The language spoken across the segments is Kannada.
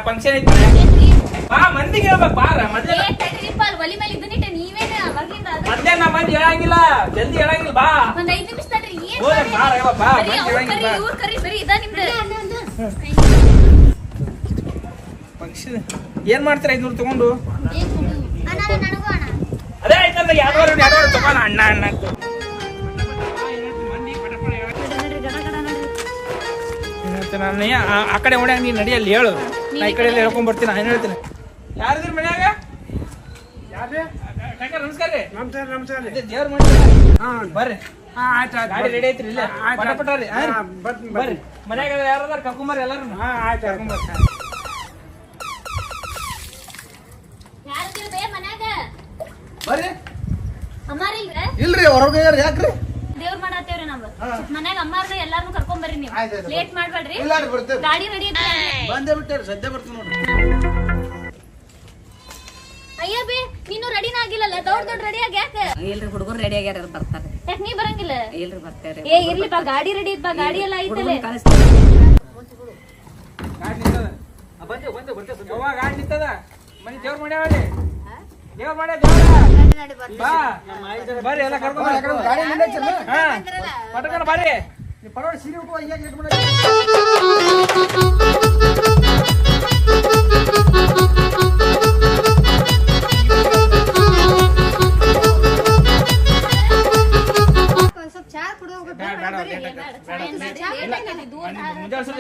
ಫಂಕ್ಷನ್ ಐತಿ ಬಾ ಮಂದಿಗೆ ಹೇಳ್ಬೇಕು ಬಾರ ಮೊದ್ಲೇ ಒಲಿ ಮೇಲೆ ಇದನ್ನಿಟ್ಟೆ ನೀವೇನ ಅವಾಗಿಂದ ಮೊದ್ಲೇ ನಾ ಮಂದಿ ಹೇಳಂಗಿಲ್ಲ ಜಲ್ದಿ ಹೇಳಂಗಿಲ್ಲ ಬಾ ಒಂದ್ 5 ನಿಮಿಷ ತಡ್ರಿ ಬಾ ಇವ್ರ ಕರಿ ಬರೀ ಇದ ನಿಮ್ದು ಫಂಕ್ಷನ್ ಏನ್ ಮಾಡ್ತೀರ 500 ತಗೊಂಡು ಅದೇ ಆಯ್ತಲ್ಲ ಎರಡೂವರೆ ತಗೋಣ ಅಣ್ಣ ಅಣ್ಣ ನಾನು ಆ ಕಡೆ ಓಡ್ಯಾಗ ನೀನು ನಡಿಯಲ್ಲಿ ಹೇಳು ನಾ ಈ ಕಡೆ ಹೇಳ್ಕೊಂಡ್ ಬರ್ತೀನಿ ನಾನು ಹೇಳ್ತೀನಿ ಯಾರಿದ್ರಿ ಮನ್ಯಾಗ ನಮಸ್ಕಾರ ರೀ ನಮಸ್ಕಾರ ದೇವ್ರ ಮಾಡಿ ಬರ್ರಿ ಗಾಡಿ ರೆಡಿ ಐತ್ರಿ ಇಲ್ಲ ಪಟಾಪಟ್ರಿ ಬರ್ರಿ ಮನ್ಯಾಗ ಯಾರದಾರ ಕರ್ಕೊಂಬರ್ರಿ ಎಲ್ಲಾರು ಬರ್ರಿ ಇಲ್ರಿ ಹೊರಗೆ ಯಾಕ್ರಿ ದೇವ್ರ ಮಾಡತ್ತೇವ್ರಿ ನಾವು ಮನ್ಯಾಗ ಅಮ್ಮಾರ್ದ ಎಲ್ಲಾರ್ನು ಕರ್ಕೊಂಡ್ ಬರ್ರಿ ನೀವು ಲೇಟ್ ಮಾಡ್ಬೇಡ್ರಿ ಗಾಡಿ ರೆಡಿ ಬಂದೇ ಬಿಟ್ಟಾರಿ ಸದ್ಯ ಬರ್ತೀನಿ ನೋಡ್ರಿ ಅಯ್ಯ ಬೇ ನೀನು ರೆಡಿನ ಆಗಿಲ್ಲಲ್ಲ ದೊಡ್ಡ ರೆಡಿ ಆಗಿ ಯಾಕೆ ಇಲ್ರಿ ಹುಡುಗರು ರೆಡಿ ಆಗ್ಯಾರ ಬರ್ತಾರೆ ಯಾಕೆ ನೀ ಬರಂಗಿಲ್ಲ ಇಲ್ರಿ ಬರ್ತಾರೆ ಏ ಇರ್ಲಿ ಬಾ ಗಾಡಿ ರೆಡಿ ಇದ್ ಬಾ ಗಾಡಿ ಎಲ್ಲ ಐತಲ್ಲ ಗಾಡಿ ನಿಂತದ ಮನಿ ದೇವ್ರ ಮಾಡ್ಯಾವ ದೇವ್ರ ಮಾಡ್ಯ ಬರ್ರಿ ಎಲ್ಲ ಕರ್ಕೊಂಡ್ ಪಟಕನ ಬರ್ರಿ ಪರವಾಗಿ ಸೀರೆ ಉಟ್ಕೋ ಮುಂಜಾನೆ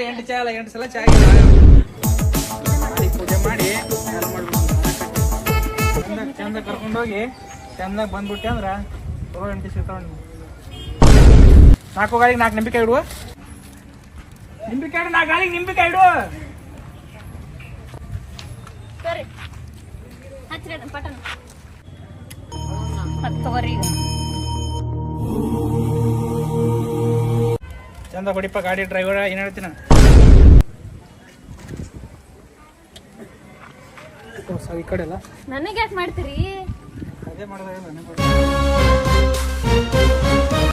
8 ಚಾ ಅಲ್ಲ 8 ಸಲ ಚಾ ಪೂಜೆ ಮಾಡಿ ಚಂದ ಕರ್ಕೊಂಡೋಗಿ ಚಂದಾಗ ಬಂದ್ಬಿಟ್ಟೆ ಅಂದ್ರ 8 ಸಿಗ್ತಾವ ನಾಲ್ಕು ಗಾಳಿಗೆ 4 ನಿಂಬಿಕಾಯಿ ಇಡುವ ನಿಂಬಿಕಾಯಿ 4 ಗಾಳಿಗೆ ನಿಂಬಿಕಾಯಿ ಇಡುವ ಸರಿ ಹಚ್ರಿ ಪಟನ್ ತಗೋರಿ ಚಂದ ಹೊಡಿಪ ಗಾಡಿ ಡ್ರೈವರ್ ಏನ್ ಹೇಳ್ತೀನಿ ಈ ಕಡೆ ಅಲ್ಲ ನನಗೆ ಯಾಕೆ ಮಾಡ್ತೀರಿ ಅದೇ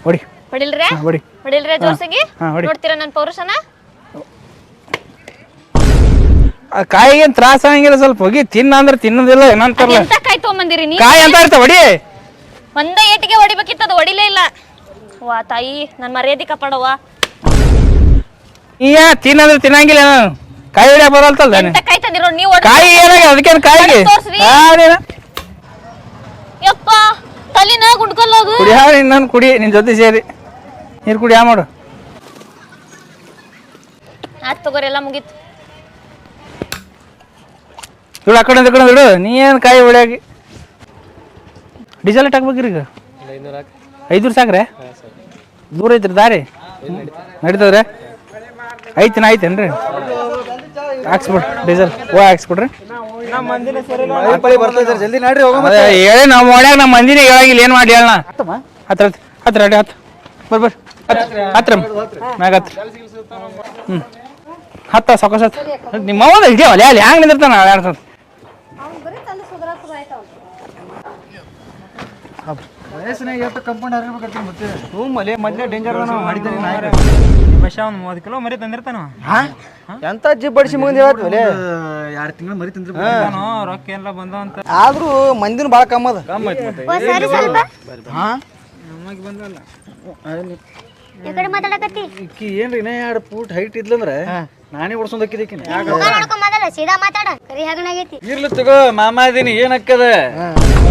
ಹೊಡಿ ಹೊಡಿಲ್ರೆ ಹೊಡಿ ಹೊಡಿಲ್ರೆ ಜೋರ್ಸಿಗೆ ನೋಡ್ತೀರಾ ನನ್ನ ಪೌರುಷನ ಕಾಯಿಗೇನ್ ತ್ರಾಸ ಆಗಂಗಿಲ್ಲ ಸ್ವಲ್ಪ ಹೋಗಿ ತಿನ್ನ ಅಂದ್ರೆ ತಿನ್ನೋದಿಲ್ಲ ಏನಂತಾರಲ್ಲ ಎಂತ ಕಾಯಿ ತಗೊಂಬಂದಿರಿ ನೀ ಕಾಯಿ ಅಂತ ಇರ್ತಾವ ಹೊಡಿ ಒಂದೇ ಏಟಿಗೆ ಹೊಡಿಬೇಕಿತ್ತದು ಹೊಡಿಲೇ ಇಲ್ಲ ವಾ ತಾಯಿ ನನ್ನ ಮರ್ಯಾದೆ ಕಾಪಾಡವ್ವ ನೀ ತಿನ್ನಂದ್ರೆ ತಿನ್ನಂಗಿಲ್ಲ ಕಾಯಿ ಹೊಡಿಯಕ್ ಬರಲ್ತಲ್ಲ ಎಂತ ಕಾಯಿ ತಂದಿರೋ ನೀವು ಕಾಯಿ ಏನಾಗ ಅದಕ್ಕೇನು ಕಾಯಿಗೆ ಯಪ್ಪ ತಲಿನ ಗುಡ್ಕೊಲ್ಲೋದು ಕುಡಿ ಇನ್ನೊಂದು ಕುಡಿ ನಿನ್ ಜೊತೆ ಸೇರಿ ನೀರು ಕುಡಿ ಮಾಡು ಆತ್ ತಗೋರಿ ಎಲ್ಲ ಮುಗೀತು ಇಡು ಆ ಕಡೆ ಇಡು ನೀ ಏನು ಕಾಯಿ ಹೊಡಿಯಾಗಿ ಡೀಸೆಲ್ ಹಾಕ್ಬೇಕ್ರಿ ಈಗ 500 ಸಾಕ್ರೆ ದೂರ ಐತ್ರಿ ದಾರಿ ನಡೀತದ್ರಿ ಐತೇನ್ರಿ ಹಾಕ್ಸ್ಬಿಡ್ರಿ ಡೀಸೆಲ್ ಹಾಕ್ಸ್ಬಿಡ್ರಿ ಜಲ್ದಿ ನಡ್ರಿ ಹೇಳಿ ನಾವು ಮಾಡ್ಯಾಗ ನಮ್ಮ ಮಂದಿನ ಹೇಳಂಗಿಲ್ಲ ಏನ್ ಮಾಡಿ ಹೇಳ ಹತ್ರ ಹತ್ರ ಅಡಿ ಹತ್ತು ಬರ್ರಿ ಹತ್ರ ಮ್ಯಾಗ ಹತ್ರ ಹತ್ತ ಸಾಕೋಸ್ ನಿಮ್ಮ ಹಿಡಿಯವಲ್ಲ ಅಲ್ಲಿ ಹ್ಯಾಂಗ ನಿಂದಿರ್ತಾನ ಆಡ್ತಾನ ವಯಸ್ಸಿನಾಗ ಎಷ್ಟು ಕಂಪೌಂಡ್ ಹರಿಬೇಕಂತ ಮತ್ತೆ ಮಲೆ ಮೊದ್ಲೇ ಡೇಂಜರ್ ಮಾಡಿದ್ದಾನೆ ಬಶ ಒಂದು 30 ಕಿಲೋ ಮರಿ ತಂದಿರ್ತಾನ ಎಂತ ಜಿಪ್ ಬಡಿಸಿ ಮುಂದೆ ಹೇಳತ್ವಲೆ 2 ತಿಂಗಳು ಮರಿ ತಂದ್ರೆ ರೊಕ್ಕ ಎಲ್ಲ ಬಂದವ ಅಂತ ಆದ್ರೂ ಮಂದಿನ ಭಾಳ ಕಮ್ಮ ಅದ ನಮಗೆ ಬಂದಲ್ಲ ಈಕಿ ಏನ್ರಿ ಇನ್ನ 2 ಫೂಟ್ ಹೈಟ್ ಇದ್ಲಂದ್ರ ನಾನೇ ಓಡ್ಸೊಂಡ್ ಹಾಕಿದೀಕಿ ಇರ್ಲಿ ತಗೋ ಮಾಮ ಇದೀನಿ ಏನ್ ಹಾಕದ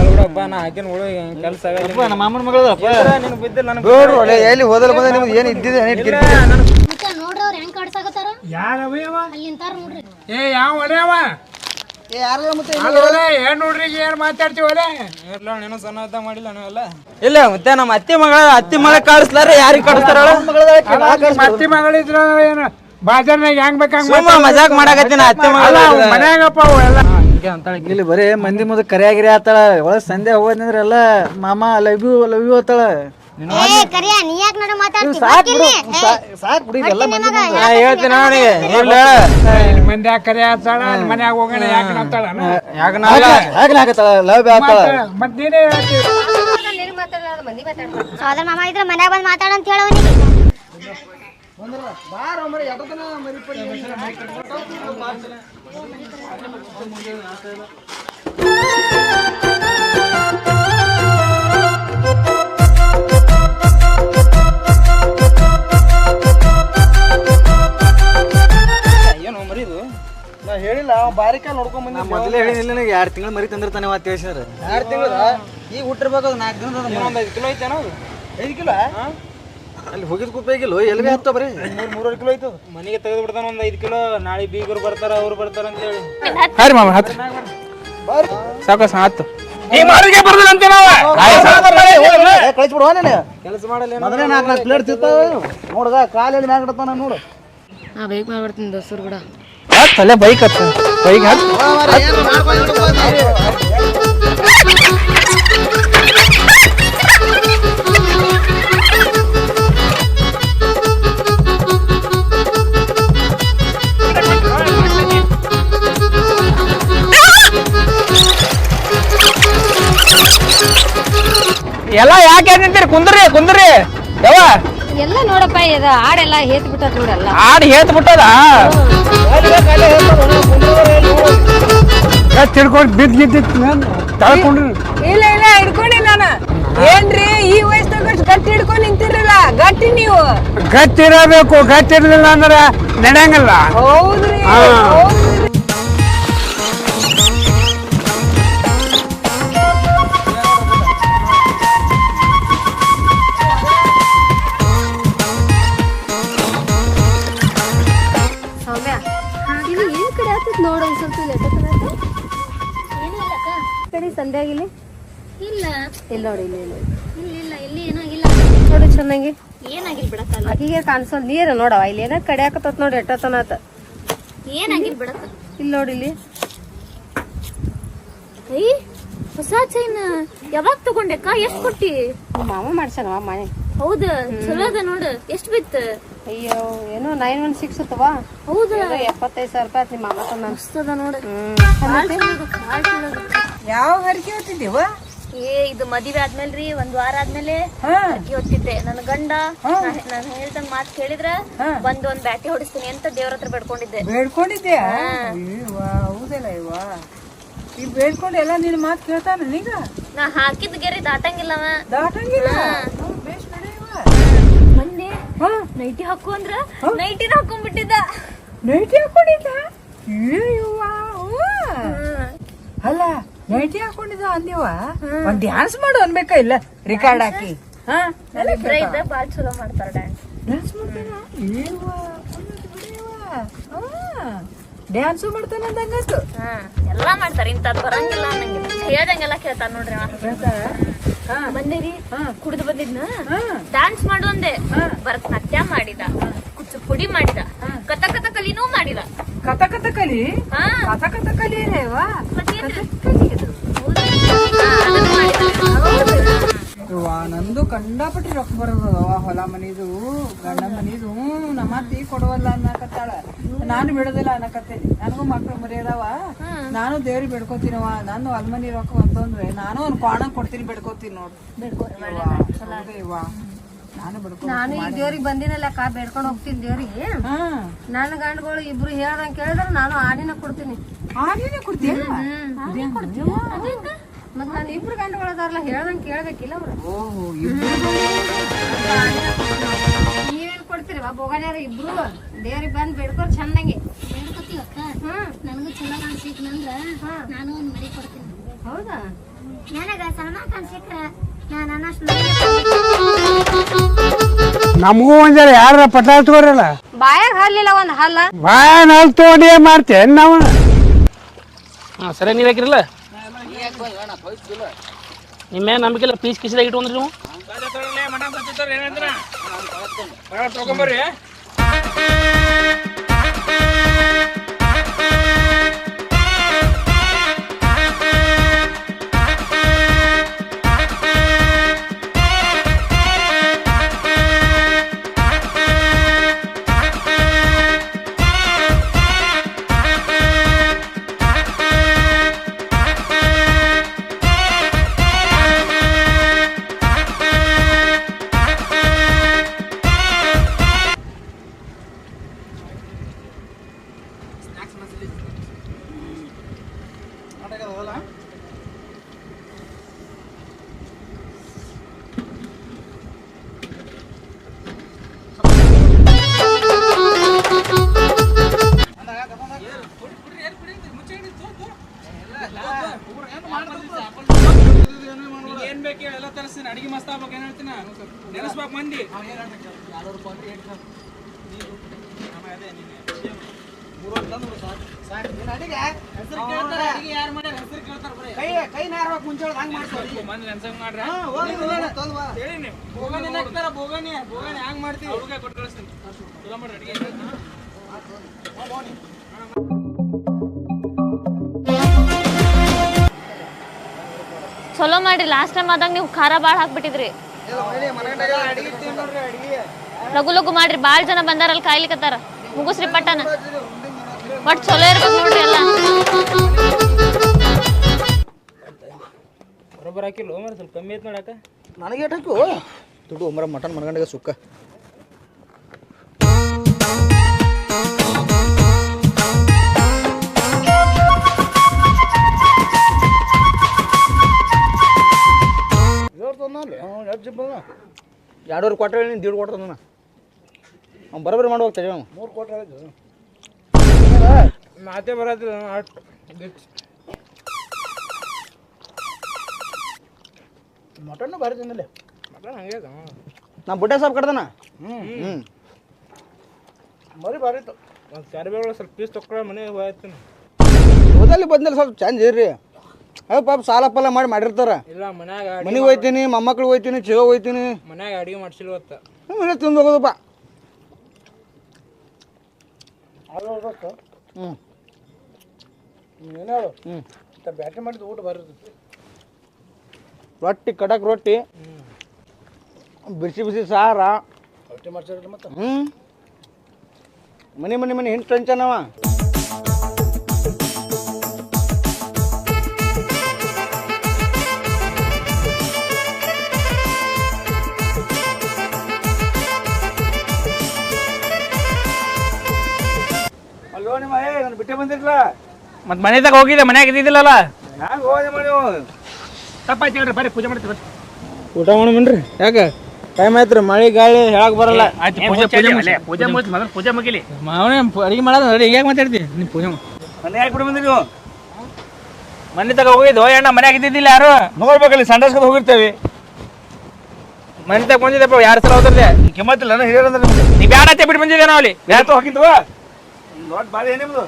ಬಿಡಪ್ಪ ನಾ ಹಾಕಿನ ಹುಳು ಕೆಲಸ ನಮ್ಮ ಮಾಮನ ಮಗಳದಪ್ಪ ನಿನ್ ಬಿದ್ದಿಲ್ಲ ನನಗೆ ನೋಡ್ರಿ ಎಲ್ಲಿ ಹೋದಲ್ಲ ಬಂದ ನಿಮ್ದು ಏನ್ ಇದ್ದಿದೆ ಏ ಯಾವ ಒಲೆಯವ ಏನ್ ನೋಡ್ರಿ ಏನ್ ಮಾತಾಡ್ತೀವಲ್ಲ ನೀನು ಸಣ್ಣ ಮಾಡಿಲ್ಲ ನಾವೆಲ್ಲ ಇಲ್ಲ ಮತ್ತೆ ನಮ್ಮ ಅತ್ತಿ ಮಗಳ ಕಾಡಿಸ್ಲಾರ ಯಾರಿಗೆ ಕಾಡಿಸ್ತಾರ ಅತ್ತಿ ಮಗಳಿದ್ರ ಏನು ಬಾಜಾರ್ನಾಗ ಹೆಂಗ್ ಬೇಕಂಗ್ ಮಜಾಕ್ ಮಾಡಕತ್ತೀನಿ ಅತ್ತಿ ಮನ್ಯಾಗಪ್ಪ ಎಲ್ಲ ಇಲ್ಲಿ ಬರೀ ಮಂದಿ ಮುಂದೆ ಕರಿಯಾಗಿರಿ ಆತಾಳ ಒಳಗ್ ಸಂಧ್ಯಾ ಹೋಗೋದಂದ್ರೆ ಎಲ್ಲ ಮಾಮ ಲವ್ ಯು ಆತಾಳ ಸಾಕ್ ಬಿಡಿ ಎಲ್ಲ ಹೇಳ್ತೀನಿ ಅವನಿಗೆ ಮಂದಿ ಕರೆ ಆತಾಳ ಮನ್ಯಾಗ ಹೋಗೋಣ ಯಾಕೆ ಅಂತಾಳ ಹಾಕತಾಳ ಲವ್ ಆತಾಳ ಮತ್ ನೀನೇ ಹೇಳ್ತೀವಿ ಸೋದರ ಮಾಮ ಇದ್ರ ಮನ್ಯಾಗ ಬಂದ್ ಮಾತಾಡ ಅಂತ ಹೇಳವನಿಗೆ ಬಾರೋ ಮರಿ ಎಡತನ ಮರಿ ಪಡಿ ಏನು ಮರಿ ಇದು ನಾ ಹೇಳಿಲ್ಲ ಅವ ಬಾರಿಕಾಲ್ ನೋಡ್ಕೊಂಡ್ ಬಂದ ಮೊದಲೇ ಹೇಳಿಲ್ಲ ನನಗೆ 2 ತಿಂಗಳು ಮರಿ ತಂದಿರ್ತಾನೆ ಅವತ್ತು ತಿಳಿಸಿದ್ರೆ 2 ತಿಂಗಳು ಈಗ ಹುಟ್ಟಿರ್ಬೇಕು ಅದು 4 ದಿನದ ಒಂದು 5 ಕಿಲೋ ಐತೇನೋ ಅದು 5 ಕಿಲೋ ಅಲ್ಲಿ ಹೋಗಿದ್ ಕುಪ್ಪಾಗಿಲ್ಲ ಎಲ್ಲಿ ಭೀ ಹತ್ತ ಬರೀ 3-3.5 ಕಿಲೋ ಐತದ ಮನೆಗೆ ತೆಗೆದು ಬಿಡ್ತಾನ ಒಂದು 5 ಕಿಲೋ ನಾಳೆ ಬೀಗರು ಬರ್ತಾರ ಅವ್ರು ಬರ್ತಾರ ಅಂತ ಹೇಳಿ ಹಾರಿ ಮಾಮ ಹತ್ತು ಸಾಕು ಹತ್ತು ಈ ಮಾರಿಗೆ ಬರ್ದಿಲ್ಲ ಅಂತ ನಾವು ಕಳಿಸಿ ಬಿಡುವ ನೀನು ಕೆಲಸ ಮಾಡಲ್ಲ ಮೊದಲೇ 4 ಪ್ಲೇಟ್ ತಿಂತಾವ ನೋಡ್ದ ಕಾಲೆಲ್ಲಿ ಮ್ಯಾಗ ಇಡ್ತಾನ ನೋಡು ನಾ ಬೈಕ್ ಮಾಡ್ಬಿಡ್ತೀನಿ ದೋಸ್ತರು ಕೂಡ ತಲೆ ಬೈಕ್ ಹತ್ತ ಬೈಕ್ ಹತ್ತು ಎಲ್ಲ ಯಾಕೆ ನಿಂತೀರಿ ಕುಂದ್ರಿ ಕುಂದ್ರಿ ಯಾವ ಎಲ್ಲ ನೋಡಪ್ಪ ಇದು ಹಾಡೆಲ್ಲ ಹೇತ್ ಬಿಟ್ಟದ ನೋಡಲ್ಲ ಆಡ್ ಹೇತ್ ಬಿಟ್ಟದ ತಿಳ್ಕೊಂಡು ಬಿದ್ದಿತ್ತು ತಳ್ಕೊಂಡ್ರಿ ಇಲ್ಲ ಇಲ್ಲ ಹಿಡ್ಕೊಂಡಿ ನಾನು ಏನ್ರಿ ಈ ವಯಸ್ಸಾಗ ಗಟ್ಟಿ ಹಿಡ್ಕೊಂಡ್ ನಿಂತಿರಲ್ಲ ಗಟ್ಟಿ ನೀವು ಗಟ್ಟಿರಬೇಕು ಗಟ್ಟಿ ಇರ್ಲಿಲ್ಲ ಅಂದ್ರೆ ನಡೆಯಂಗಿಲ್ಲ ಹೌದ್ರಿ ಸೌಮ್ಯ ಇದು ಏನ್ ಕಡೆ ಆಗ್ತೈತಿ ನೋಡ ಒಂದ್ ಸ್ವಲ್ಪ ಲೆಕ್ಕ ಏನೂ ಇಲ್ಲ ಅಕ್ಕ. ಕಡೆ ಸಂಧ್ಯಾಗಿಲ್ಲಿ ಇಲ್ಲ ಇಲ್ಲ ನೋಡಿ ಇಲ್ಲ ಇಲ್ಲ ಇಲ್ಲ ಇಲ್ಲ ಇಲ್ಲಿ ಏನಾಗಿಲ್ಲ ನೋಡು ಚೆನ್ನಾಗಿ ಏನಾಗಿಲ್ ಬಿಡಕ್ಕಲ್ಲ ಆಕಿಗೆ ಕಾಣಿಸೋಲ್ ನೀರು ನೋಡವ ಇಲ್ಲಿ ಏನೋ ಕಡೆ ಹಾಕತ್ತ ನೋಡಿ ಎಟ್ಟತನಾತ ಏನಾಗಿಲ್ ಬಿಡಕ್ಕ ಇಲ್ಲಿ ನೋಡಿ ಇಲ್ಲಿ ಐ ಹೊಸ ಚೈನ್ ಯಾವಾಗ ತಗೊಂಡೆಕ್ಕ ಎಷ್ಟ್ ಕೊಟ್ಟಿ ನಿಮ್ಮ ಮಾಮ ಮಾಡ್ಸನವ ಮನೆ ಹೌದ ಚಲೋ ಅದ ನೋಡು ಎಷ್ಟ್ ಬಿತ್ತು ಅಯ್ಯೋ ಏನೋ 916 ತವಾ ಹೌದ 75,000 ರೂಪಾಯಿ ನಿಮ್ಮ ಮಾಮ ತಂದ ಮಸ್ತ್ ಅದ ನೋಡು ಯಾವ ಹರಕೆ ಹೊತ್ತಿದ್ದೀವ ಏ ಇದು ಮದುವೆ ಆದ್ಮೇಲ್ರಿ 1 ವಾರ ಆದ್ಮೇಲೆ ಅಕ್ಕಿ ಹೊತ್ತಿದ್ದೆ ನನ್ನ ಗಂಡ ನಾನು ಹೇಳ್ದಂಗ್ ಮಾತ್ ಕೇಳಿದ್ರ ಒಂದ್ ಬ್ಯಾಟಿ ಹೊಡಿಸ್ತೀನಿ ಅಂತ ದೇವ್ರ ಹತ್ರ ಬೇಡ್ಕೊಂಡಿದ್ದೆ ಬೇಡ್ಕೊಂಡಿದ್ಯಾ ಹೌದಲ್ಲ ಇವ ಈ ಬೇಡ್ಕೊಂಡು ಎಲ್ಲ ನಿನ್ ಮಾತು ಕೇಳ್ತಾನ ನೀಗ ನಾ ಹಾಕಿದ್ ಗೆರೆ ದಾಟಂಗಿಲ್ಲವ ದಾಟಂಗಿಲ್ಲ ಬೇಸ್ ಮೊನ್ನೆ ನೈಟಿ ಹಾಕು ಅಂದ್ರ ನೈಟಿನ ಹಾಕೊಂಡ್ಬಿಟ್ಟಿದ್ದ ನೈಟಿ ಹಾಕೊಂಡಿದ್ದ ಅಲ್ಲ ನೈಟಿ ಹಾಕೊಂಡಿದ್ದ ಅಂದಿವ ಒಂದ್ ಡ್ಯಾನ್ಸ್ ಮಾಡು ಅನ್ಬೇಕ ಇಲ್ಲ ರೆಕಾರ್ಡ್ ಹಾಕಿ ಬಾಳ್ ಚಲೋ ಮಾಡ್ತಾರ ಡ್ಯಾನ್ಸ್ ಡ್ಯಾನ್ಸ್ ಡ್ಯಾನ್ಸು ಮಾಡ್ತಾನ ಅಂದಂಗಾತು ಎಲ್ಲಾ ಮಾಡ್ತಾರ ಇಂತದ್ ಬರಂಗಿಲ್ಲ ಅನ್ನಂಗಿಲ್ಲ ಹೇಳ್ದಂಗೆಲ್ಲ ಕೇಳ್ತಾರ ನೋಡ್ರಿ ಬಂದೇರಿ ಕುಡಿದು ಬಂದಿದ್ನ ಡ್ಯಾನ್ಸ್ ಮಾಡು ಅಂದೆ ಭರತನಾಟ್ಯ ಮಾಡಿದ ಕುಚ್ಚುಪುಡಿ ಮಾಡಿದ ಕಥಕಲಿ ಮಾಡಿದ ಕಥಕಲಿ ಹಾ ಕಥಕಲಿ ಏನೇವಾ ನಂದು ಕಂಡಾಪಟ್ಟಿ ರೊಕ್ಕ ಬರೋದವ ಹೊಲ ಮನಿದು ಗಂಡ ಮನಿದು ನಮ್ಮ ಅತ್ತಿ ಕೊಡವಲ್ಲ ಅನ್ನಕತ್ತಾಳ ನಾನು ಬಿಡೋದಿಲ್ಲ ಅನ್ನಕತ್ತೇನಿ ನನಗೂ ಮಕ್ಳು ಮರಿ ಅದಾವ ನಾನು ದೇವ್ರಿಗೆ ಬೇಡ್ಕೋತೀನವ ನಾನು ಅಲ್ಮನಿ ರೊಕ್ಕ ಅಂತಂದ್ರೆ ನಾನು ಒಂದ್ ಕೋಣ ಕೊಡ್ತೀನಿ ಬೇಡ್ಕೋತೀನಿ ನೋಡು ನಾನು ಈ ದೇವ್ರಿಗೆ ಬಂದಿನಲ್ಲಕ್ಕ ಬೇಡ್ಕೊಂಡು ಹೋಗ್ತೀನಿ ದೇವ್ರಿಗೆ ನನ್ನ ಗಂಡುಗಳು ಇಬ್ರು ಹೇಳ್ದಂಗ್ ಕೇಳಿದ್ರೆ ನಾನು ಆಡಿನ ಕೊಡ್ತೀನಿ ಆಡಿನ ಕೊಡ್ತೀಯ ಮತ್ ನಾನು ಇಬ್ರು ಗಂಡುಗಳು ಅದಾರಲ್ಲ ಹೇಳ್ದಂಗ್ ಕೇಳ್ಬೇಕಿಲ್ಲ ಅವ್ರು ನೀವೇನ್ ಕೊಡ್ತೀರಿ ಬೋಗನ್ಯಾರ ಇಬ್ರು ದೇವ್ರಿಗೆ ಬಂದ್ ಬೇಡ್ಕೊರ್ ಚಂದಂಗೆ ಬೇಡ್ಕೊತೀವಕ್ಕ ನನಗೂ ಚಲೋ ಕಾಣಿಸಿಕ್ನಂದ್ರ ನಾನು ಒಂದ್ ಮರಿ ಕೊಡ್ತೀನಿ ಹೌದಾ ನನಗ ಸಲ್ಮಾನ್ ಖಾನ್ ಸಿಕ್ಕ್ರ ನಾನು ನಮಗೂ ಒಂದ್ ಯಾರ ಪಟ್ಲ ತಗೋರಲ್ಲ ಬಾಯಾಗ ಹಲ್ಲಿಲ್ಲ ಒಂದ್ ಹಲ್ಲ ಬಾಯ ನಾಲ್ ತಗೊಂಡು ಏನ್ ಮಾಡ್ತೇನ್ ನಾವು ಸರಿ ನೀವ್ ಹಾಕಿರಲ್ಲ ನಿಮ್ಮೇ ನಂಬಿಕೆಲ್ಲ ಪೀಸ್ ಕಿಸಿದಾಗ ಇಟ್ಕೊಂಡ್ರಿ ನೀವು ತಗೊಂಬರ್ರಿ ಕೈ ನಾರ್ಬೇಕು ಮುಂಚೆ ಹಂಗ್ ಮಾಡ್ತೀವಿ ಬೋಗನಿ ಹಂಗ್ ಮಾಡ್ತೀವಿ ಚಲೋ ಮಾಡ್ರಿ. ಲಾಸ್ಟ್ ಟೈಮ್ ಆದಾಗ ನೀವು ಖಾರ ಬಾಳ್ ಹಾಕ್ಬಿಟ್ಟಿದ್ರಿ. ಲಗು ಲಗು ಮಾಡ್ರಿ, ಬಾಳ್ ಜನ ಬಂದಾರಲ್ಲ ಕಾಯ್ಲಿಕತ್ತಾರ. ಮುಗಿಸ್ರಿ ಪಟ್ಟನ. ಬಟ್ ಚಲೋ ಇರ್ಬೇಕು ನೋಡ್ರಿ ಎಲ್ಲ. ಬರೋಬ್ಬರ ಹಾಕಿಲ್ಲ ಮರ ಸ್ವಲ್ಪ ಕಮ್ಮಿ ಐತೆ ನೋಡಕ್ಕ. ನನಗೆ ಏಟ್ ಹಾಕು ದುಡ್ಡು ಒಮ್ಮರ ಮಟನ್ ಮನ್ಗಂಡಿಗೆ ಸುಕ್ಕ ಎರಡೂವರೆ ಕ್ವಾರ್ಟರ್ ಹೇಳಿ ದೀಡ್ ಕ್ವಾರ್ಟರ್ ನಾನು ಅವ್ನು ಬರೋಬ್ಬರಿ ಮಾಡಿ ಹೋಗ್ತೇವೆ ಅವ್ನು 3 ಕ್ವಾರ್ಟರ್ ಹೇಳಿದ್ದು ಮಾತೇ ಬರೋದಿಲ್ಲ ಮಟನ್ನು ಭಾರಿ ತಿಂದಿಲ್ಲ ಮಟನ್ ಹಂಗೆ ನಾ ಬುಡ್ಡೆ ಸಾಬ್ ಕಡ್ದನ ಮರಿ ಭಾರಿ ಇತ್ತು. ಒಂದು ಕರಿಬೇವು ಸ್ವಲ್ಪ ಪೀಸ್ ತೊಗೊಳ ಮನೆಗೆ ಹೋಗ್ತೀನಿ. ಹೋದಲ್ಲಿ ಬಂದಲ್ಲಿ ಸ್ವಲ್ಪ ಚಂದ ಇರ್ರಿ ಅಯ್ಯೋ ಪಾಪ ಸಾಲ ಪಾಲ ಮಾಡಿರ್ತಾರ. ಇಲ್ಲ ಮನ್ಯಾಗ ಮನೆಗೆ ಹೋಯ್ತೀನಿ ಮೊಮ್ಮಕ್ಳಿಗೆ ಹೋಯ್ತೀನಿ ಚಿಗ ಹೋಯ್ತೀನಿ ಮನ್ಯಾಗ ಅಡಿಗೆ ಮಾಡ್ಸಿಲ್ವತ್ತ. ಮನೆ ತಿಂದು ಹೋಗೋದಪ್ಪ. ಬ್ಯಾಟ್ರಿ ಮಾಡಿದ ಊಟ ಬರ್ತೈತಿ. ರೊಟ್ಟಿ ಕಡಕ್ ರೊಟ್ಟಿ ಬಿಸಿ ಬಿಸಿ ಸಾರ ರೊಟ್ಟಿ ಮಾಡ್ಸಿರಲ್ಲ ಮತ್ತೆ. ಮನೆ ಹಿಂಟ್ ಟಂಚನವ ಅಲ್ಲೋ ನಿಮ್ಮ ನಾನು ಬಿಟ್ಟೆ ಬಂದಿರಲ್ಲ ಮತ್ತೆ ಮನೆ ತಗ ಹೋಗಿದ್ದೆ ಮನ್ಯಾಗ ಇದ್ದಿದ್ದಿಲ್ಲಲ್ಲ. ಹ್ಯಾಂಗ ಹೋದೆ ಮಾಡಿ ತಪ್ಪಾಯ್ತು ಹೇಳ್ರಿ ಬರ್ರಿ ಪೂಜೆ ಮಾಡ್ತೀವಿ ಬರ್ರಿ. ಊಟ ಮಾಡಮನ್ರಿ ಯಾಕೆ ಟೈಮ್ ಆಯ್ತು ಮಳೆ ಗಾಳಿ ಹೇಳಕ್ ಬರಲ್ಲ. ಆಯ್ತು ಪೂಜೆ ಮುಗಿಲಿ. ಮಾವನೇ ಅಡಿಗೆ ಮಾಡೋದು ಹೇಗೆ ಮಾತಾಡ್ತಿ ನೀವು ಪೂಜೆ ಮನೆ ಹಾಕ್ಬಿಟ್ಟು ಬಂದಿರಿ ನೀವು ಮನೆ ತಗ ಹೋಗಿದ್ದು ಅಣ್ಣ ಮನ್ಯಾಗ ಇದ್ದಿದ್ದಿಲ್ಲ ಯಾರು ನೋಡ್ಬೇಕಲ್ಲಿ ಸಂಡಾಸ್ಕೊಂಡು ಹೋಗಿರ್ತೇವೆ. ಮನೆ ತಗ ಬಂದಿದ್ದಪ್ಪ 2 ಸಲ ಹೋದ್ರೆ ಕೆಮ್ಮತ್ತಿಲ್ಲ ಹಿರಿಯರಂದ್ರೆ ನಿಮ್ಗೆ ನೀ ಬ್ಯಾಡತ್ತೆ ಬಿಟ್ಟು ಬಂದಿದ್ದೆ ನಾವು ಅಲ್ಲಿ ಬ್ಯಾತು ಹಾಕಿದ್ವ ದೊಡ್ಡ ಬಾರಿ ನಿಮ್ದು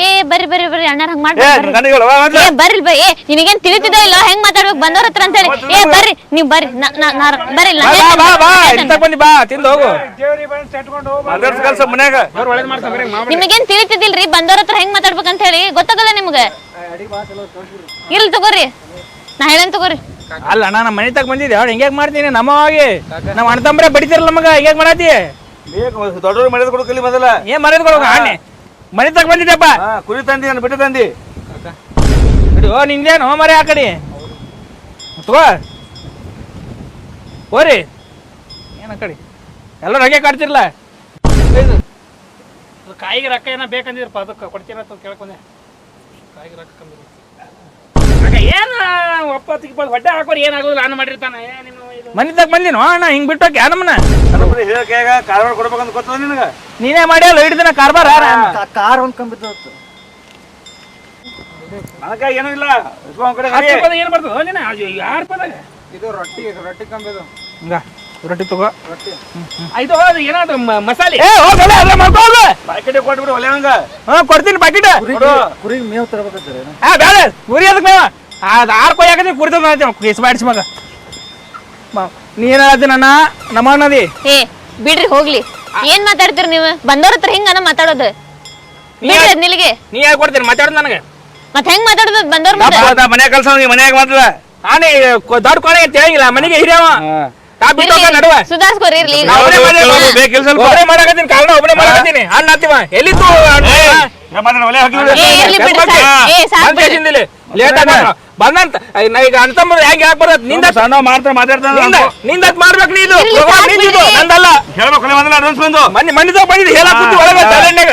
ಏ ಬರ್ರಿ ಬರ್ರಿ ಬರ್ರಿ ಅಣ್ಣಾರ ಹಂಗ್ ಮಾಡ್ರಿ. ಗಂಡಿಗಳು ಏ ಬರ್ರಿ ಬರ್ರಿ. ಏ ನಿನಗೇನ್ ತಿಳಿತಿದ ಇಲ್ಲ ಹೆಂಗ್ ಮಾತಾಡ್ಬೇಕು ಬಂದವ್ರ ಹತ್ರ ಅಂತ ಹೇಳಿ. ಏ ಬರ್ರಿ ನೀವ್ ಬರ್ರಿ ಬರ್ರಿ. ಬಂದಿ ಬಾ ತಿಂದು ಹೋಗು. ಕೆಲಸ ಮನ್ಯಾಗ ನಿಮಗೇನ್ ತಿಳಿತಿದಿಲ್ರಿ ಬಂದವ್ರ ಹತ್ರ ಹೆಂಗ್ ಮಾತಾಡ್ಬೇಕಂತ ಹೇಳಿ ಗೊತ್ತಾಗಲ್ಲ ನಿಮ್ಗೆ. ಇರ್ಲಿ ತಗೋರಿ ನಾ ಹೇಳೇನ್ ತಗೋರಿ. ಅಲ್ಲ ಅಣ್ಣ ನಮ್ಮ ಮನೆ ತಗ ಬಂದಿದ್ದೆ ಅವ್ರು ಹಿಂಗ್ಯಾಕ್ ಮಾಡ್ತೀನಿ ನಮ್ಮವಾಗಿ ನಮ್ಮ ಅಣ್ಣ ತಮ್ಮರೇ ಬಡಿತಿರಲ್ಲ ನಮಗ ಹಿಂಗ್ಯಾಕ್ ಮಾಡತ್ತಿ. ದೊಡ್ಡವ್ರು ಮರ್ಯಾದೆ ಕೊಡೋಕಲ್ಲಿ ಮೊದಲ ಏನ್ ಮರ್ಯಾದೆ ಕೊಡೋಕ ಅಣ್ಣೆ ಮನೆ ತಗ ಬಂದಿದ್ದಪ್ಪ. ಕುರಿ ತಂದಿ ನಾನು ಬಿಟ್ಟು ತಂದಿ ಓ ನಿಂದೇನು ಮರೆ ಆ ಕಡೆ ತಗೋ ಹೋರಿ ಏನ ಕಡೆ ಎಲ್ಲರೂ ಹಾಗೆ ಕಾಡ್ತಿರ್ಲ. ಕಾಯಿಗೆ ರೊಕ್ಕ ಏನೋ ಬೇಕಂದಿದ್ರಪ್ಪ ಅದಕ್ಕೆ ಕೊಡ್ತೀರ ಅಂತ ಕೇಳ್ಕೊಂಡೆ. ಕಾಯಿಗೆ ರೊಕ್ಕ ಕಮ್ಮಿ ಏನು ಒಪ್ಪತ್ತಿಗೆ ಹೊಟ್ಟೆ ಹಾಕೋರು ಏನಾಗೋದಿಲ್ಲ ನಾನು ಮಾಡಿರ್ತಾನೆ. ಮನೆ ತಗ ಬಂದಿನೋ ಅಣ್ಣ ಹಿಂಗ್ ಬಿಟ್ಟೋಕೆ ನಮ್ಮನ್ನ ಕಾರವಾರ ಕೊಡ್ಬೇಕಂತ ಗೊತ್ತದ ನಿನಗ ನೀನೇ ಮಾಡ್ಯಲ್ಲ 2 ದಿನ ಕಾರ್ಬಾರ ಕಾರ್ ಒಂದ್ ಕಂಬಿತ್ತು ನನಗ ಏನೂ ಇಲ್ಲ ಏನ್ ಬರ್ತದ ಯಾರ ಪದಾಗ ಇದು ರೊಟ್ಟಿ ಕಂಬಿದು ಹಿಂಗ ರೊಟ್ಟಿ ತಗೋ ರೊಟ್ಟಿ. ಆಯ್ತು ಅದು ಏನಾದ್ರು ಮಸಾಲೆ ಪ್ಯಾಕೆಟ್ ಕೊಟ್ಬಿಡು ಒಲೆ ಹಂಗ ಕೊಡ್ತೀನಿ ಪ್ಯಾಕೆಟ್. ಕುರಿಗೆ ಮೇವ್ ತರಬೇಕಂತಾರೆ ಬೇಡ ಕುರಿ ಅದಕ್ಕೆ ಮೇವ ಅದು 6 ಕೊಯ್ ಹಾಕಿದ್ರೆ ಕುರಿತ ಕೇಸ್ ಬಾಡಿಸಿ ಮಗ ನೀನ ನನ್ನ ನಮ್ಮ ಅಣ್ಣದಿ. ಏ ಬಿಡ್ರಿ ಹೋಗ್ಲಿ. ಏನ್ ಮಾತಾಡ್ತೀರಿ ನೀವು ಬಂದವ್ರ ಹತ್ರ ಹಿಂಗ ಮಾತಾಡೋದು ಬಿಡ್ರಿ ನಿಲ್ಗೆ. ನೀ ಯಾಕೆ ಕೊಡ್ತೀನಿ ಮಾತಾಡೋದು ನನಗೆ ಮತ್ ಹೆಂಗ್ ಮಾತಾಡೋದು ಬಂದವ್ರ ಮುಂದೆ? ಮನ್ಯಾಗ ಕಲ್ಸ ಮನ್ಯಾಗ ಮಾತಲ್ಲ ನಾನೇ ದೊಡ್ಡ ಕೊನೆ ತಿಳಿಯಂಗಿಲ್ಲ ಮನೆಗೆ ಹಿರಿಯವ ನಡುವ ಸುಧಾರ್ಸ್ಕೋರಿ ಇರ್ಲಿ. ಮಾಡಕತ್ತೀನಿ ಕಾರಣ ಒಬ್ಬನೇ ಮಾಡಕತ್ತೀನಿ ಅಣ್ಣ ಹತ್ತಿವ ಎಲ್ಲಿತ್ತು ಲೇಟ್ ಆಗ ಬಂದಂತ ಈಗ ಅಂತಂಬ ಹೆಂಗ್ ಯಾಕೆ ಬರತ್ ನಿಂದ ಸಣ್ಣ ಮಾಡ್ತಾ ಮಾತಾಡ್ತಾನ ನಿಂದತ್ ಮಾಡ್ಬೇಕು ನೀನು ನಂದಲ್ಲ ಹೇಳ್ಬೇಕು ಅಡ್ವಾನ್ಸ್ ಬಂದು ಮನೆ ತಗ ಬಂದಿದ್ದು ಹೇಳಕ್ ಒಳಗ ತಲೆಣ್ಣಾಗ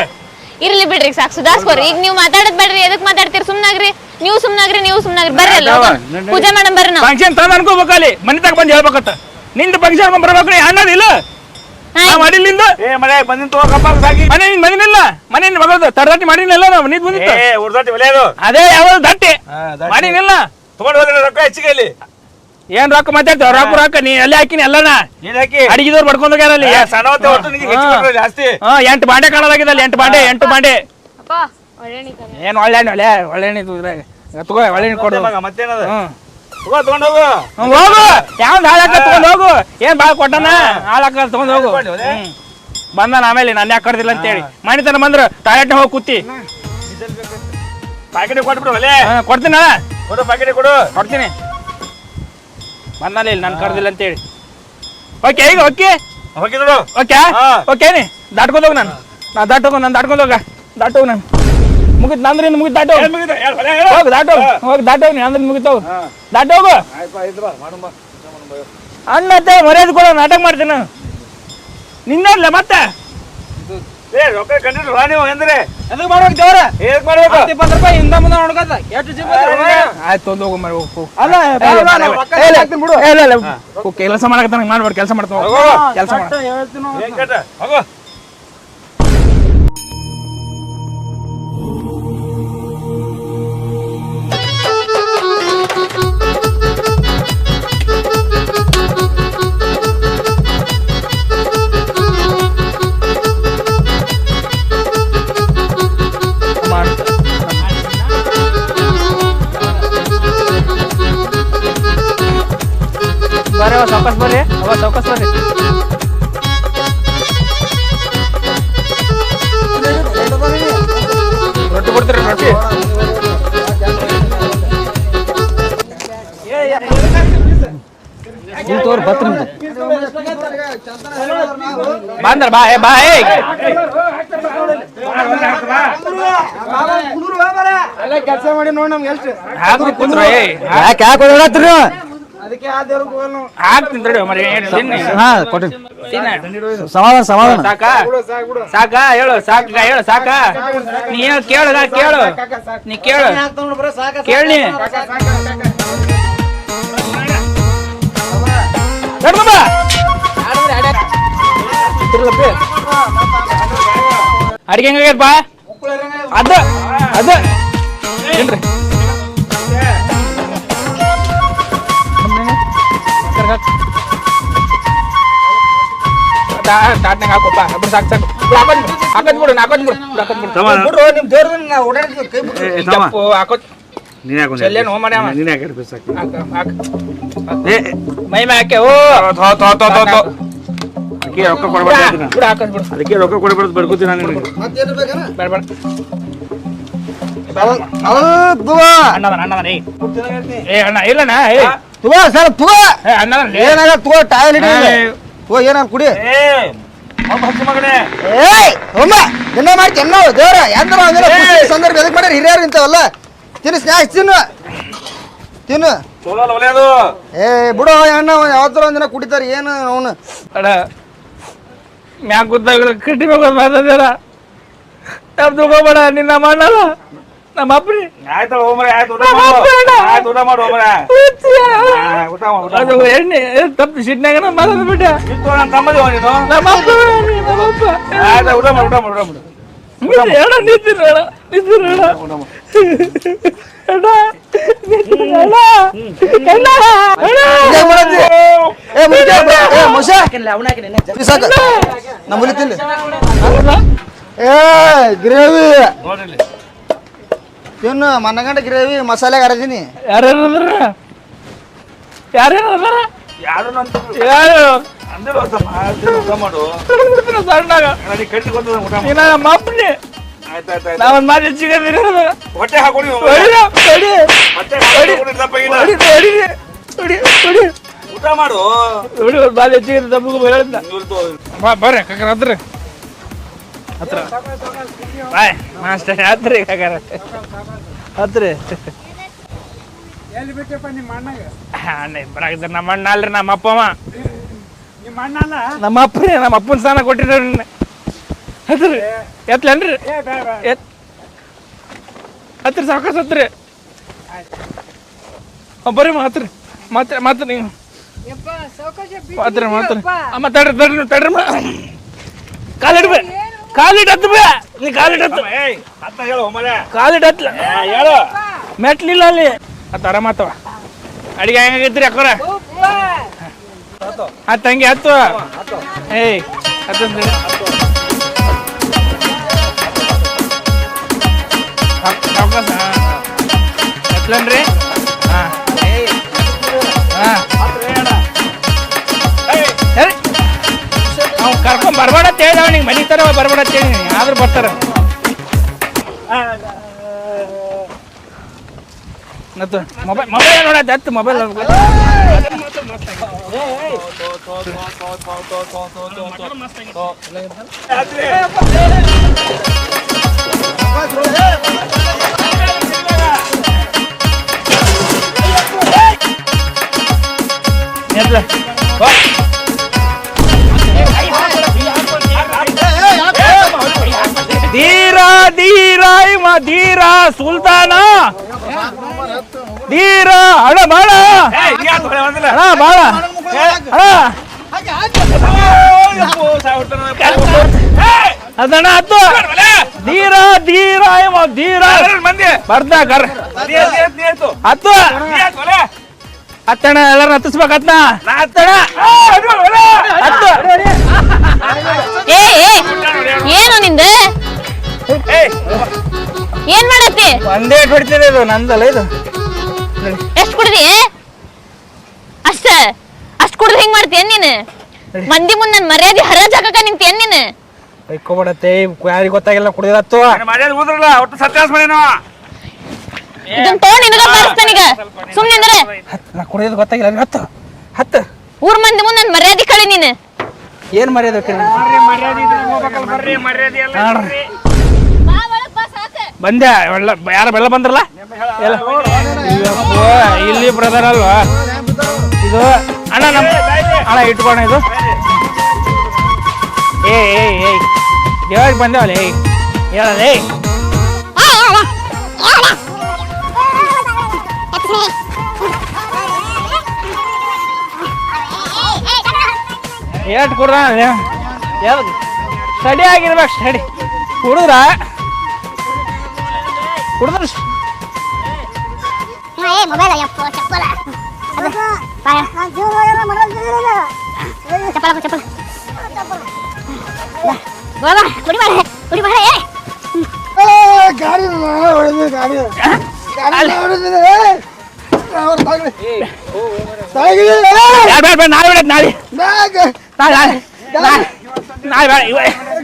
ಇರ್ಲಿ ಬಿಡ್ರಿ ಸಾಕು ಸುಧಾರ್ಸ್ಕೋರಿ. ಈಗ ನೀವು ಮಾತಾಡದ್ ಬೇಡ್ರಿ ಎದಕ್ ಮಾತಾಡ್ತೀರಿ ಸುಮ್ನಾಗ್ರಿ ನೀವು ಸುಮ್ನಾಗ್ರಿ ಬರ್ರಿ ಅಲ್ಲ ಪೂಜೆ ಮಾಡಮ್ ಬರ್ರಿ ನಾವು. ಫಂಕ್ಷನ್ ತಂದ ಅನ್ಕೋಬೇಕಲ್ಲಿ ಮನೆ ತಗ ಬಂದು ಹೇಳ್ಬೇಕತ್ತ ನಿಂದ ಫಂಕ್ಷನ್ ಬರ್ಬೇಕು ಅನ್ನೋದಿಲ್ಲ ಮಾಡಿಲ್ಲ ನಿಂದು ಮನೆ ಬಂದಿನ ತಗೋಕಪ್ಪ ಸಾಕಿ ಮನೆ ಬಂದಿನಿಲ್ಲ ಮನೆ ಮಗಳದು ತಡದಟ್ಟಿ ಮಾಡಿನಿಲ್ಲ ನಾವು ನೀದ್ ಬಂದಿತ್ತು ಉರ್ದಾಟಿ ಒಲೆಯದು ಅದೇ ಯಾವ ದಟ್ಟಿ ಮಾಡಿನಿಲ್ಲ ತಗೊಂಡು ಹೋದ್ರೆ ರೊಕ್ಕ ಹೆಚ್ಚಿಗೆ ಇಲ್ಲಿ ಏನ್ ರೊಕ್ಕ ಮಾತಾಡ್ತಾವ ರೊಕ್ಕ ನೀ ಎಲ್ಲ ಹಾಕಿನಿ ಎಲ್ಲನ ನೀನ್ ಹಾಕಿ ಅಡಿಗೆದವ್ರು ಬಡ್ಕೊಂಡ್ ಹೋಗ್ಯಾರ ಅಲ್ಲಿ ಸಣ್ಣವತ್ತೆ ಒಟ್ಟು ನಿನಗೆ ಹೆಚ್ಚು ಬರ್ತದೆ ಜಾಸ್ತಿ 8 ಬಾಂಡೆ ಕಾಣಲಾಗಿದ್ದಲ್ಲ 8 ಬಾಂಡೆ ಅಪ್ಪ ಒಳ್ಳೆಣ್ಣೆ ಏನ್ ಒಳ್ಳೆಣ್ಣೆ ತಗೋ ಒಳ್ಳೆಣ್ಣೆ ಕೊಡು ಮಗ ಮತ್ತೇನದ ಹ್ಮ್ ತಗೊಂಡ್ ಹೋಗು ಹೋಗು ಯಾವ್ದು ಹಾಳಾಕ ತಗೊಂಡ್ ಹೋಗು ಏನ್ ಬಾಳ ಕೊಟ್ಟನ ಹಾಳಾಕ ತಗೊಂಡ್ ಹೋಗು ಬಂದಾನ ಆಮೇಲೆ ನಾನು ಯಾಕೆ ಕರ್ದಿಲ್ಲ ಅಂತೇಳಿ ಮಣಿತನ ಬಂದ್ರ ಟಾಯ್ಲೆಟ್ ಹೋಗಿ ಕೂತಿ ಪ್ಯಾಕೆಟ್ ಕೊಟ್ಬಿಡು ಒಲೆ ಕೊಡ್ತೀನ ಕೊಡು ಪ್ಯಾಕೆಟ್ ಕೊಡು ಕೊಡ್ತೀನಿ ಬಂದಾನ ಇಲ್ಲಿ ನಾನು ಕರ್ದಿಲ್ಲ ಅಂತೇಳಿ ಓಕೆ ಈಗ ಓಕೆ ಹೋಗಿ ನೋಡು ಓಕೆ ಓಕೆ ನೀ ದಾಟ್ಕೊಂಡ್ ಹೋಗು ನಾನು ದಾಟ್ಕೊಂಡ್ ಹೋಗ ದಾಟೋಗು ನಾನು ಮುಗಿತ್ ನಂದ್ರಿಂದ ಮುಗಿತ್ ದಾಟೋಗು ಹೋಗಿ ದಾಟೋಗು ನೀ ಅಂದ್ರೆ ಮುಗಿತೋಗು ದಾಟೋಗು ಅಣ್ಣತ್ತೆ ಮರ್ಯಾದೆ ಕೊಡ ನಾಟಕ ಮಾಡ್ತೀನಿ ನಾನು ನಿನ್ನಲ್ಲ ಮತ್ತೆ ರೊಕ್ಕ ಕಂಡಿಲ್ಲ ನೀವು ಅಂದ್ರೆ ಎದಕ್ ಮಾಡ್ಬೇಕು ದೇವ್ರ ಹೇಗ್ ಮಾಡ್ಬೇಕು 20 ರೂಪಾಯಿ ಹಿಂದ ಮುಂದೆ ನೋಡ್ಕತ್ತ ಎಷ್ಟು ಆಯ್ತು ತೊಂದು ಹೋಗು ಮರಿ ಹೋಗು ಕೆಲಸ ಮಾಡಕತ್ತ ಮಾಡ್ಬೇಡ ಕೆಲಸ ಮಾಡ್ತಾ ಕೆಲಸ ಮಾಡ ಹೋಗೋ ಬರ್ರಿ ಸಾವಕಾಶ ಬರ್ರಿ ಸಾವಕಾಶ ಬರ್ರಿ ರೊಟ್ಟಿ ಕೊಡ್ತೀರಿ ರೊಟ್ಟಿ ತೋರ್ ಬತ್ ನಿಮ್ದು ಬಂದ್ರ ಬಾ ಬಾ ಕೆಲಸ ಮಾಡಿ ನೋಡಿ ನಮ್ಗೆ ಎಷ್ಟು ಹಾಕ್ರಿ ಕುಂದ್ರ ಯಾಕೆ ಓಡಾಡ್ತೀರಿ ಅದಕ್ಕೆ ಆ ದೇವ್ರಿಗೆ ಹೋಗಲ್ಲ ಹಾಕ್ತೀನಿ ತಡಿ ಮರಿ ಹಾ ಕೊಟ್ಟಿ ಸಮಾಧಾನ ಸಾಕ ಹೇಳು ಸಾಕ ನೀ ಏನು ಕೇಳು ನೀ ಕೇಳು ಕೇಳಿ ಅಡಿಗೆ ಹೆಂಗಾಗ್ಯಪ್ಪ ಅದ ಏನ್ರಿ ತಾಟ್ನಾಗ ಹಾಕೋಪ್ಪ ಅಬ್ರು ಸಾಕು ಹಾಕೋದ್ ಬಿಡು ನಿಮ್ ದೇವ್ರ ಹಾಕೋದ್ ಚೆಲ್ಲೇನು ಹೋ ಮಾಡ್ಯಾವ ಮೈ ಮ್ಯಾಕೆ ಹಾಕೆ ಓ ರೊಕ್ಕ ಕೊಡ್ಬಾರ್ದು ಬಿಡು ಹಾಕೋದ್ ಬಿಡು ಅದಕ್ಕೆ ರೊಕ್ಕ ಕೊಡ್ಬಾರ್ದು ಬಡ್ಕೋತೀನಿ ನಾನು ನಿನಗೆ ಬೇಡ ಅಣ್ಣದನ ಏ ಅಣ್ಣ ಇಲ್ಲಣ್ಣ ಏ ಅಣ್ಣದನ ಏನಾಗ ತಗೋ ಟಾಯ್ಲೆಟ್ ತಗೋ ಏನ ಕುಡಿ ಮಗನೇ ಎನ್ನ ಮಾಡ್ತಿ ಎನ್ನೋ ದೇವ್ರ ಎಂದ್ರ ಸಂದರ್ಭ ಎದಕ್ ಮಾಡ್ಯಾರ ಹಿರಿಯರು ಇಂಥವಲ್ಲ ತಿನ್ನು ಸ್ನ್ಯಾಕ್ಸ್ ತಿನ್ನು ಚೋಲಲ್ಲ ಒಲೆಯದು ಏ ಬಿಡು ಅಣ್ಣ ಯಾವತ್ತರ ಒಂದಿನ ಕುಡಿತಾರ ಏನು ಅವನು ಅಣ್ಣ ಮ್ಯಾಗ ಕೂತಾಗ ಕಟ್ಟಿ ಹೋಗೋದು ಮಾತಾಡ್ಯಾರ ತಗೋಬೇಡ ನಿನ್ನ ಮಾಡಲ್ಲ ನಮ್ಮ ಅಪ್ಪನಿ ಆಯ್ತಲ್ಲ ಹೋಮರೆ ಆಯ್ತು ಊಟ ಮಾಡು ಹೋಮರೆ ಊಟ ಅದು ಎಣ್ಣೆ ತಪ್ಪು ಸಿಟ್ನಾಗ ಮಾತಾಡ್ಬಿಟ್ಟೆ ನನ್ನ ತಮ್ಮದಿ ನೀನು ನಮ್ಮ ಅಪ್ಪ ಆಯ್ತು ಊಟ ಮಾಡು ಗ್ರೇವಿ ನೋಡ್ರಿ ತಿನ್ನು ಮನ್ನಗಂಡ ಗ್ರೇವಿ ಮಸಾಲೆ ಅರದಿನಿ ಯಾರು ಯಾರು ಅಂದ್ರೆ ಊಟ ಮಾಡು ಸಣ್ಣಾಗ ಕಟ್ಟಿ ಊಟ ಮಾಡು ನಮ್ಮ ಅಪ್ಪನಿ ಆಯ್ತಾಯ್ತು ನಾವೊಂದ್ ಮಾತು ಹೆಚ್ಚಿಗೆ ಹೊಟ್ಟೆ ಹಾಕೊಡಿ ಊಟ ಮಾಡು ಬಾಲ್ ಹೆಚ್ಚಿಗೆ ತಪ್ಪು ಬರ್ರಿ ಕಾಕರ ಹತ್ರ ಬಾಯ್ ಅಷ್ಟೇ ಹತ್ರಿ ಕಾಕರ ಹತ್ರಿ ಎಲ್ಲಿ ಬಿಟ್ಟಪ್ಪ ನಿಮ್ಮ ಅಣ್ಣಗ ಅಣ್ಣ ಬರಾಕಿದ್ರ ನಮ್ಮ ಅಣ್ಣ ಅಲ್ರಿ ನಮ್ಮ ಅಪ್ಪಮ್ಮ ನಿಮ್ಮ ಅಣ್ಣ ಅಲ್ಲ ನಮ್ಮ ಅಪ್ಪನೇ ನಮ್ಮ ಅಪ್ಪನ ಸ್ಥಾನ ಕೊಟ್ಟಿರಿ ಹತ್ರಿ ಎತ್ಲೇನ್ರಿ ಹತ್ರಿ ಸಾವಕಾಶ ಹತ್ರಿ ಬರ್ರಿ ಹತ್ರಿ ಮತ್ತೆ ನೀವು ಮಾತಾಡ್ರಿ ತಡ್ರಿ ಕಾಲಿಟ್ ಹತ್ತು ನೀ ಕಾಲಿಟ್ ಹತ್ಲ ಮೆಟ್ಲಿಲ್ಲ ಅಲ್ಲಿ ಅತ್ತ ಆರಾಮತ್ತವ ಅಡಿಗೆ ಹೆಂಗಾಗೈತ್ರಿ ಅಕ್ಕೋರ ಹತ್ತಂಗೆ ಹತ್ತು ಏಯ್ ಹತ್ತು ಹತ್ಲನ್ರಿ ಹಾಂ ಹಾಂ ನಾವು ಕರ್ಕೊಂಡ್ ಬರ್ಬೇಡ ಅಂತ ಹೇಳಿದ ಅವನಿಗೆ ಮನೆ ತರ ಬರ್ಬೇಡ ಅಂತ ಹೇಳಿ ಆದ್ರೂ ಬರ್ತಾರ ಮತ್ತು ಮೊಬೈಲ್ ನೋಡತ್ತೆ ಹತ್ತು ಮೊಬೈಲ್ ಧೀರ ಧೀರ ಇವ ಧೀರ ಸುಲ್ತಾನ ಧೀರ ಅಡ ಬಾಳ ಅಣ್ಣ ಬಾಳ ಅದಣ್ಣ ಹತ್ತು ಧೀರ ಧೀರ ಇವ ಧೀರ ಬರ್ದ ಕರ್ ಹತ್ತು ಹತ್ತಣ್ಣ ಎಲ್ಲಾರು ಹತ್ತಿಸ್ಬೇಕತ್ನ ಹತ್ತಣ ಹತ್ತು ಏನು ನಿಂದ ಏನ್ ಮಾಡತ್ತಿ ಒಂದೇ ಹೊಡಿತಿದೆ ಇದು ನಂದಲ್ಲ ಇದು ಎಷ್ಟ್ ಕುಡ್ದಿ ಅಷ್ಟ್ ಕುಡ್ದು ಹೆಂಗ್ ಮಾಡ್ತೀಯ ನೀನ್ ಮಂದಿ ಮುಂದ್ ನನ್ ಮರ್ಯಾದೆ ಹರಾಜಾಕ ನಿಂತೇನ್ ನೀನ್ ಬೈಕೋಬೇಡತ್ತೆ ಯಾರಿಗೆ ಗೊತ್ತಾಗಿಲ್ಲ ಕುಡಿದತ್ತು ಒಟ್ಟು ಸತ್ಯಾಸ ಮಾಡೇನು ಇದನ್ ತಗೊಂಡ್ ನಿನಗ ಬಾರಿಸ್ತಾನೀಗ ಸುಮ್ನೆ ಅಂದ್ರೆ ನಾ ಕುಡಿಯೋದು ಗೊತ್ತಾಗಿಲ್ಲ ಹತ್ತು ಹತ್ತು ಊರ್ ಮಂದಿ ಮುಂದ್ ನನ್ ಮರ್ಯಾದೆ ಕಳಿ ನೀನ್ ಏನ್ ಮರ್ಯಾದೆ ಬಂದೆ ಯಾರ ಬೆಲ್ಲ ಬಂದ್ರಲ್ಲ ಇಲ್ಲಿ ಬ್ರದರ್ ಅಲ್ವಾ ಇದು ಅಣ್ಣ ನಮ್ಮ ಅಣ್ಣ ಇಟ್ಕೋಣ ಇದು ಏಯ್ ದೇವಾಗ ಬಂದೇವಲ್ಲ ಹೇಳಲೇ ಏಟ್ ಕುಡ್ದ ಯಾವ್ದು ಸ್ಟಡಿ ಆಗಿರ್ಬೇಕು ಸ್ಟಡಿ ಕುಡಿದ್ರ ಗಾಡಿ ನಾಳೆ ಬಿಡತ್ ನಾಳೆ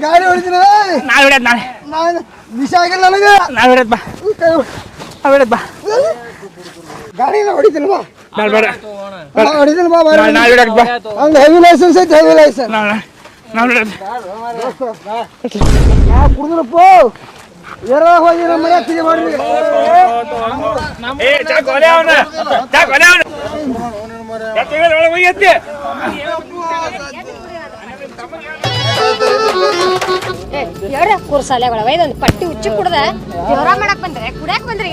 ಗಾಡಿ ಹೊಡಿತೀನಿ ನಾಳೆ ಬಿಡತ್ ನಾಳೆ ನಾನು ವಿಷ ಆಗಿಲ್ಲ ನನಗೆ ನಾಳೆ ಬಿಡತ್ ಬಾ ಬಿಡತ್ ಬಾ ಗಾಡಿನ ಹೊಡಿತೀನಿ ಬಾ ಬೇಡ ಹೊಡಿತೀನಿ ಬಾ ನಾಳೆ ಬಿಡತ್ ಬಾ ಹಂಗ ಹೆವಿ ಲೈಸೆನ್ಸ್ ಐತೆ ಹೆವಿ ಲೈಸೆನ್ಸ್ ನಾಳೆ ಬಿಡತ್ ಕುಡಿದ್ರಪ್ಪ ಏರ ಹೋಗಿ ನಮ್ಮ ಮನೆ ಹತ್ತಿಗೆ ಮಾಡ್ರಿ ಕುರ್ಸಾಲೆಗಳ ಇದೊಂದು ಪಟ್ಟಿ ಉಚ್ಚಿ ಕುಡ್ದ ಜೋರ ಮಾಡಕ್ ಬಂದ್ರೆ ಕುಡಿಯಾಕ್ ಬಂದ್ರೆ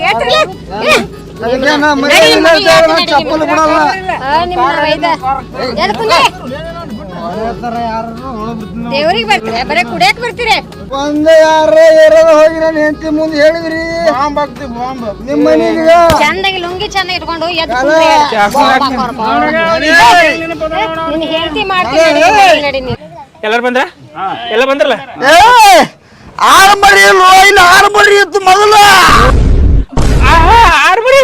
ಚಪ್ಪಲ್ ಬಿಡಲ್ಲ ದೇವ್ರಿಗೆ ಬರ್ತೀರಿ ಬರೀ ಕುಡಿಯಾಕ್ ಬರ್ತೀರಿ ಒಂದೇ ಯಾರ ಏರದ ಹೋಗಿ ನನ್ನ ಹೆಂಡತಿ ಮುಂದೆ ಹೇಳಿದ್ರಿ ನಿಮ್ಮ ಮನೆಗೆ ಚಂದಾಗಿ ಲುಂಗಿ ಚಂದ ಇಟ್ಕೊಂಡು ನಿನ್ ಹೆಂಡತಿ ಮಾಡ್ತೀನಿ ಎಲ್ಲಾರು ಬಂದ್ರ ಎಲ್ಲ ಬಂದ್ರಲ್ಲ ಆರಂಭರಿ ಇಲ್ಲ ಆರಂಭರಿ ಇತ್ತು ಮೊದಲು ಆರ್ಬರಿ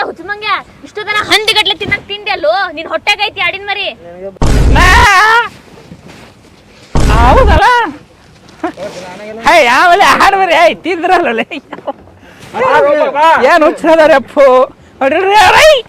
ಹುಚ್ಚಮಂಗ್ಯ ಇಷ್ಟು ತನ ಹಂದಿ ಗಟ್ಲೆ ತಿನ್ನಕ್ ತಿಂದೆ ಅಲ್ಲೋ ನಿನ್ ಹೊಟ್ಟೆಗೈತಿ ಆಡಿನ ಮರಿ ಹೌದಲ್ಲ ಯಾವಲ್ಲ ಆಡ್ಬರಿ ತಿಂದ್ರಲ್ಲ ಏನ್ ಹುಚ್ಚದಾರೆ ಅಪ್ಪು ರೈಟ್